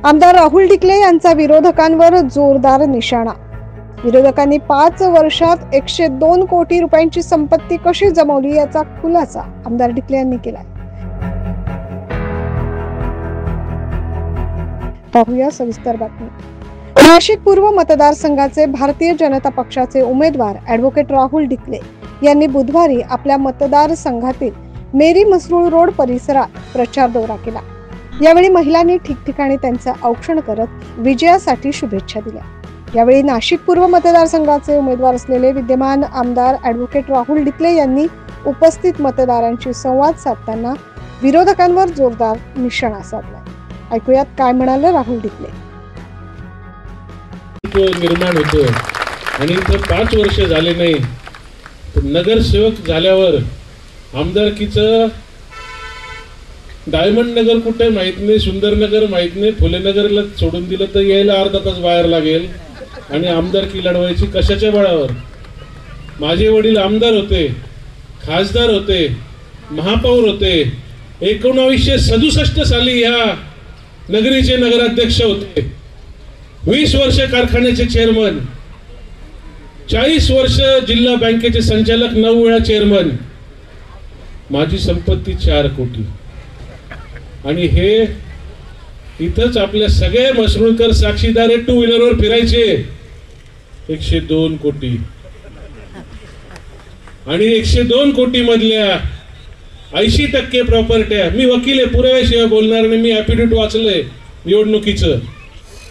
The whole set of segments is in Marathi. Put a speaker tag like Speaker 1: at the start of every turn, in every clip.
Speaker 1: आमदार राहुल ढिकले यांचा विरोधकांवर जोरदार निशाणा। विरोधकांनी 5 वर्षात 102 कोटी रुपयांची संपत्ती कशी जमवली याचा खुलासा आमदार ढिकले यांनी केला। पाहूया सविस्तर बातमी। नाशिक पूर्व मतदारसंघाचे भारतीय जनता पक्षाचे उमेदवार ॲडव्होकेट राहुल ढिकले यांनी बुधवारी आपल्या मतदारसंघातील मेरी मसरूळ रोड परिसरात प्रचार दौरा केला। यावेळी महिलांनी ठिकठिकाणी त्यांचे औक्षण करत विजयासाठी शुभेच्छा दिल्या। यावेळी नाशिक पूर्व मतदारसंघाचे उमेदवार असलेले विद्यमान आमदार ॲडव्होकेट राहुल ढिकले यांनी उपस्थित मतदारांशी संवाद साधताना विरोधकांवर जोरदार निशाणा साधला। ऐकूयात काय म्हणाले राहुल ढिकले।
Speaker 2: निर्माण होतो आणि इथं 5 वर्ष झाले नाही, नगरसेवक झाल्यावर आमदारकीचं डायमंड नगर कुठे माहित नाही, सुंदरनगर माहित नाही, फुलेनगरला सोडून दिलं तर यायला अर्धा तास बाहेर लागेल आणि आमदारकी लढवायची कशाच्या बळावर। माझे वडील आमदार होते, खासदार होते, महापौर होते, 1967 साली या नगरीचे नगराध्यक्ष होते, 20 वर्ष कारखान्याचे चेअरमन, 40 वर्ष जिल्हा बँकेचे संचालक, 9 वेळा चेअरमन। माझी संपत्ती 4 कोटी आणि हे इथंच आपल्या सगळे मसरूळकर साक्षीदार आहे, 2 व्हीलरवर फिरायचे। 102 कोटी आणि 102 कोटी मधल्या 80% प्रॉपर्ट्या, मी वकील आहे, पुराव्याशिवाय बोलणार नाही, मी ॲफिडेव्हिट वाचलंय निवडणुकीचं,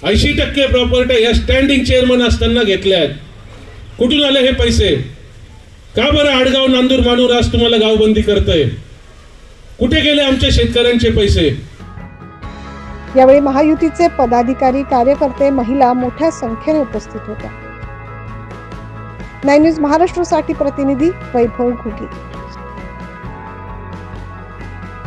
Speaker 2: 80% प्रॉपर्ट्या या स्टँडिंग चेअरमन असताना घेतल्यात। कुठून आले हे पैसे? का बरं आडगाव नांदूर मानूर आज तुम्हाला गावबंदी करतंय? कुठे गेले आमच्या शेतकऱ्यांचे पैसे?
Speaker 1: यावेळी महायुतीचे पदाधिकारी, कार्यकर्ते, महिला मोठ्या संख्येने उपस्थित होत्या। 9 न्यूज महाराष्ट्रासाठी प्रतिनिधी वैभव घुगे।